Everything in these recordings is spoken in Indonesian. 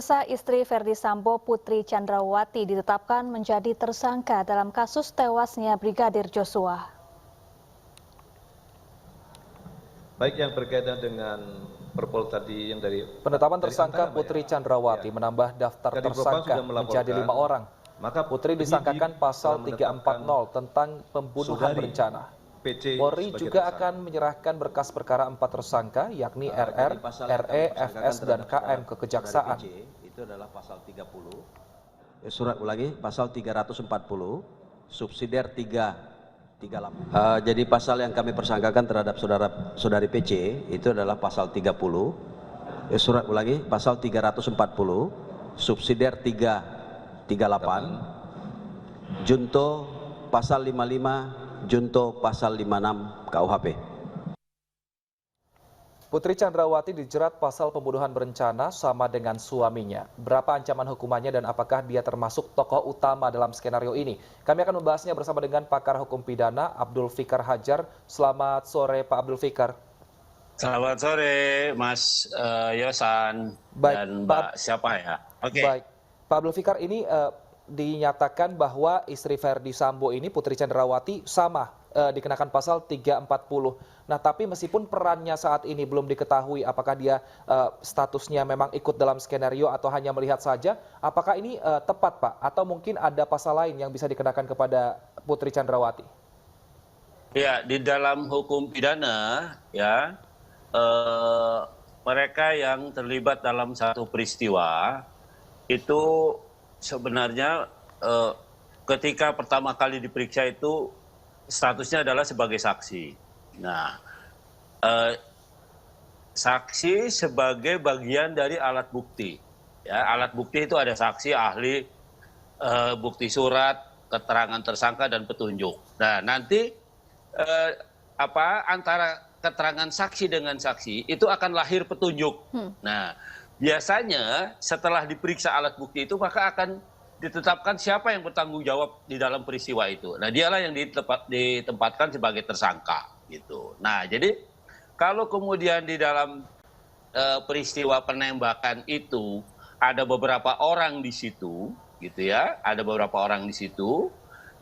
Pemirsa, istri Verdi Sambo, Putri Chandrawati ditetapkan menjadi tersangka dalam kasus tewasnya Brigadir Joshua. Baik, yang berkaitan dengan perpol tadi yang dari penetapan tersangka Putri Chandrawati menambah daftar tersangka menjadi 5 orang. Putri disangkakan pasal 340 tentang pembunuhan berencana. Polri juga akan menyerahkan berkas perkara 4 tersangka yakni RR, RE, FS, dan KM ke Kejaksaan. Itu adalah pasal 30. Surat ulangi, pasal 340, subsidiar 338. Jadi pasal yang kami persangkakan terhadap saudari PC itu adalah pasal 30. Surat ulangi, pasal 340, subsidiar 338, junto pasal 55, junto pasal 56 KUHP. Putri Chandrawati dijerat pasal pembunuhan berencana sama dengan suaminya. Berapa ancaman hukumannya dan apakah dia termasuk tokoh utama dalam skenario ini? Kami akan membahasnya bersama dengan pakar hukum pidana Abdul Fikar Hajar. Selamat sore Pak Abdul Fikar. Selamat sore Mas Yosan. Baik, dan Mbak siapa ya? Oke. Baik, Pak Abdul Fikar, ini dinyatakan bahwa istri Verdi Sambo ini, Putri Chandrawati, sama dikenakan pasal 340. Nah, tapi meskipun perannya saat ini belum diketahui apakah dia statusnya memang ikut dalam skenario atau hanya melihat saja, apakah ini tepat Pak? Atau mungkin ada pasal lain yang bisa dikenakan kepada Putri Chandrawati? Ya, di dalam hukum pidana ya, mereka yang terlibat dalam satu peristiwa itu sebenarnya ketika pertama kali diperiksa itu statusnya adalah sebagai saksi. Nah, saksi sebagai bagian dari alat bukti. Ya, alat bukti itu ada saksi, ahli, bukti surat, keterangan tersangka dan petunjuk. Nah, nanti antara keterangan saksi dengan saksi itu akan lahir petunjuk. Nah, biasanya setelah diperiksa alat bukti itu maka akan ditetapkan siapa yang bertanggung jawab di dalam peristiwa itu. Nah, dialah yang ditempatkan sebagai tersangka gitu. Nah, jadi kalau kemudian di dalam peristiwa penembakan itu ada beberapa orang di situ gitu ya, ada beberapa orang di situ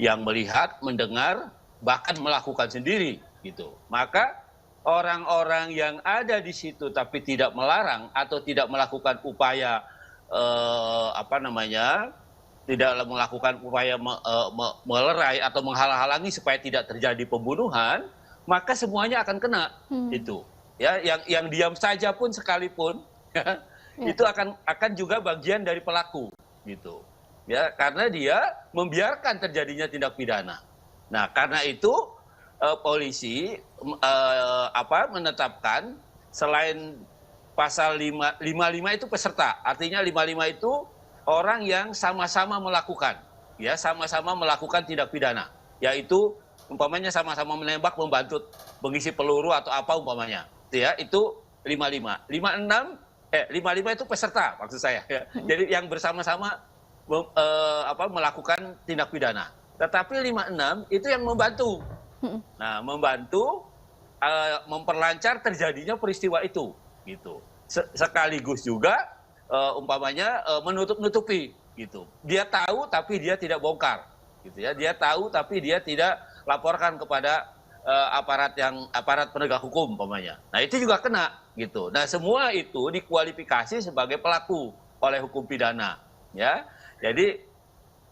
yang melihat, mendengar, bahkan melakukan sendiri gitu. Maka orang-orang yang ada di situ tapi tidak melarang atau tidak melakukan upaya tidak melakukan upaya melerai atau menghalang-halangi supaya tidak terjadi pembunuhan, maka semuanya akan kena itu. Ya, yang diam saja pun sekalipun itu akan juga bagian dari pelaku gitu. Ya, karena dia membiarkan terjadinya tindak pidana. Nah, karena itu polisi menetapkan selain pasal 55 itu peserta, artinya 55 itu orang yang sama-sama melakukan, ya sama-sama melakukan tindak pidana, yaitu umpamanya sama-sama menembak, membantu mengisi peluru atau apa umpamanya, ya itu 55. 55 itu peserta maksud saya, ya. Jadi yang bersama-sama melakukan tindak pidana. Tetapi 56 itu yang membantu. Nah, membantu memperlancar terjadinya peristiwa itu, gitu. Sekaligus juga umpamanya menutup-nutupi, gitu. Dia tahu tapi dia tidak bongkar, gitu ya. Dia tahu tapi dia tidak laporkan kepada aparat penegak hukum, umpamanya. Nah, itu juga kena, gitu. Nah, semua itu dikualifikasi sebagai pelaku oleh hukum pidana, ya. Jadi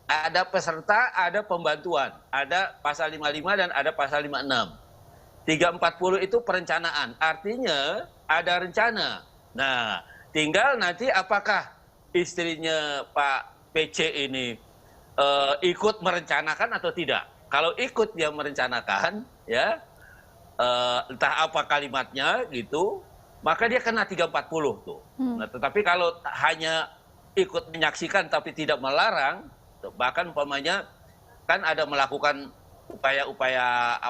ada peserta, ada pembantuan, ada pasal 55 dan ada pasal 56. 340 itu perencanaan, artinya ada rencana. Nah, tinggal nanti apakah istrinya Pak PC ini ikut merencanakan atau tidak. Kalau ikut dia merencanakan, ya entah apa kalimatnya gitu, maka dia kena 340 tuh. Nah, tetapi kalau hanya ikut menyaksikan tapi tidak melarang, bahkan umpamanya kan ada melakukan upaya-upaya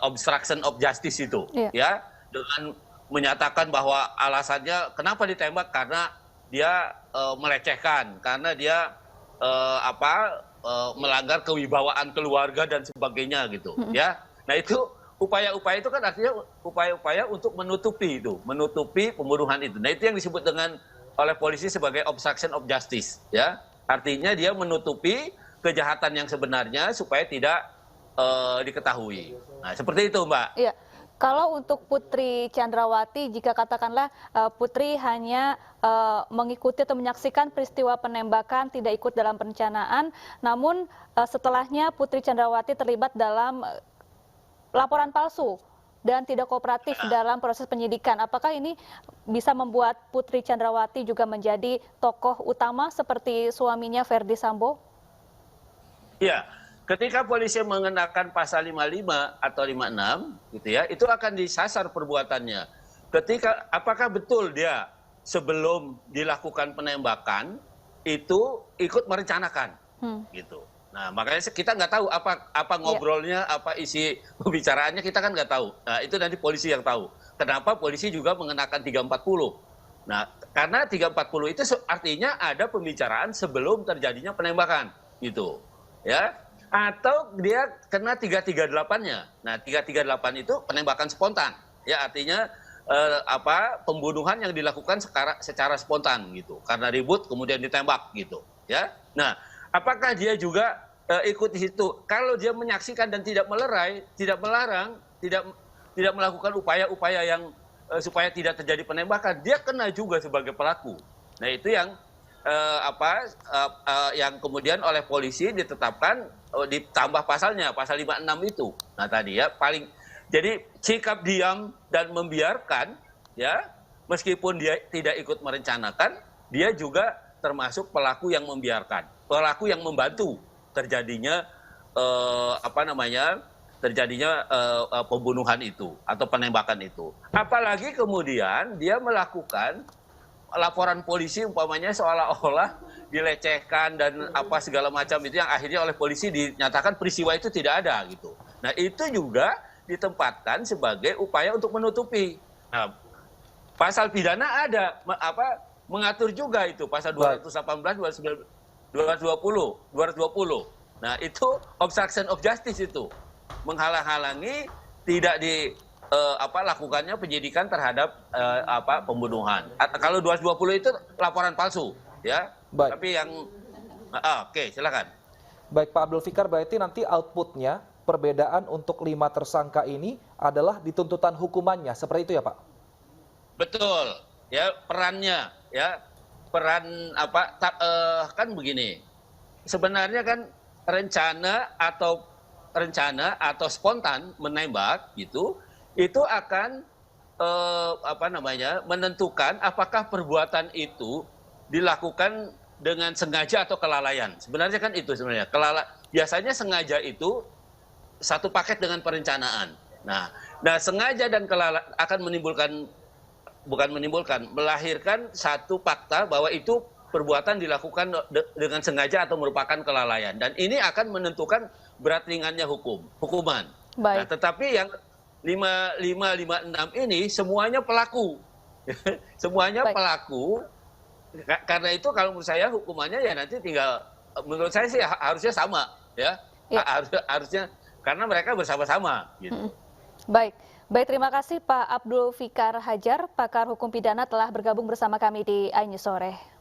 obstruction of justice itu, ya, dengan menyatakan bahwa alasannya kenapa ditembak karena dia melecehkan, karena dia melanggar kewibawaan keluarga dan sebagainya gitu, ya. Nah, itu upaya-upaya itu kan artinya upaya-upaya untuk menutupi pembunuhan itu. Nah, itu yang disebut dengan oleh polisi sebagai obstruction of justice, ya. Artinya dia menutupi kejahatan yang sebenarnya supaya tidak diketahui. Nah, seperti itu, Mbak. Iya. Kalau untuk Putri Chandrawati, jika katakanlah Putri hanya mengikuti atau menyaksikan peristiwa penembakan, tidak ikut dalam perencanaan, namun setelahnya Putri Chandrawati terlibat dalam laporan palsu dan tidak kooperatif dalam proses penyidikan. Apakah ini bisa membuat Putri Chandrawati juga menjadi tokoh utama seperti suaminya Verdi Sambo? Ya, ketika polisi mengenakan pasal 55 atau 56, gitu ya, itu akan disasar perbuatannya. Ketika apakah betul dia sebelum dilakukan penembakan itu ikut merencanakan, gitu. Nah, makanya kita nggak tahu apa ngobrolnya, apa isi pembicaraannya, kita kan nggak tahu. Nah, itu nanti polisi yang tahu. Kenapa polisi juga mengenakan 340? Nah, karena 340 itu artinya ada pembicaraan sebelum terjadinya penembakan, gitu. Ya, atau dia kena 338-nya. Nah, 338 itu penembakan spontan. Ya, artinya pembunuhan yang dilakukan secara spontan gitu. Karena ribut kemudian ditembak gitu, ya. Nah, apakah dia juga ikut di situ? Kalau dia menyaksikan dan tidak melerai, tidak melarang, tidak melakukan upaya-upaya yang supaya tidak terjadi penembakan, dia kena juga sebagai pelaku. Nah, itu yang yang kemudian oleh polisi ditetapkan ditambah pasalnya, pasal 56 itu. Nah, tadi ya jadi sikap diam dan membiarkan, ya, meskipun dia tidak ikut merencanakan, dia juga termasuk pelaku yang membiarkan, pelaku yang membantu terjadinya pembunuhan itu atau penembakan itu. Apalagi kemudian dia melakukan laporan polisi umpamanya seolah-olah dilecehkan dan apa segala macam itu yang akhirnya oleh polisi dinyatakan peristiwa itu tidak ada gitu. Nah, itu juga ditempatkan sebagai upaya untuk menutupi. Nah, pasal pidana ada mengatur juga itu pasal 218, 220. Nah, itu obstruction of justice itu. Menghalang-halangi tidak lakukannya penyidikan terhadap pembunuhan. Kalau 220 itu laporan palsu, ya. Baik. Tapi yang oke, silakan. Baik, Pak Abdul Fikar, berarti nanti outputnya perbedaan untuk 5 tersangka ini adalah di tuntutan hukumannya, seperti itu ya, Pak? Betul, ya, perannya, ya, peran kan begini. Sebenarnya kan rencana atau spontan menembak gitu, itu akan menentukan apakah perbuatan itu dilakukan dengan sengaja atau kelalaian. Sebenarnya kan itu sebenarnya. Biasanya sengaja itu satu paket dengan perencanaan. Nah, sengaja dan kelalaian akan melahirkan satu fakta bahwa itu perbuatan dilakukan dengan sengaja atau merupakan kelalaian. Dan ini akan menentukan berat ringannya hukuman. Baik. Nah, tetapi yang 5556 ini semuanya pelaku. Semuanya Baik. pelaku. Karena itu kalau menurut saya hukumannya ya nanti tinggal, menurut saya sih harusnya sama, ya. Harusnya karena mereka bersama-sama gitu. Baik. Terima kasih Pak Abdul Fikar Hajar, pakar hukum pidana telah bergabung bersama kami di iNews Sore.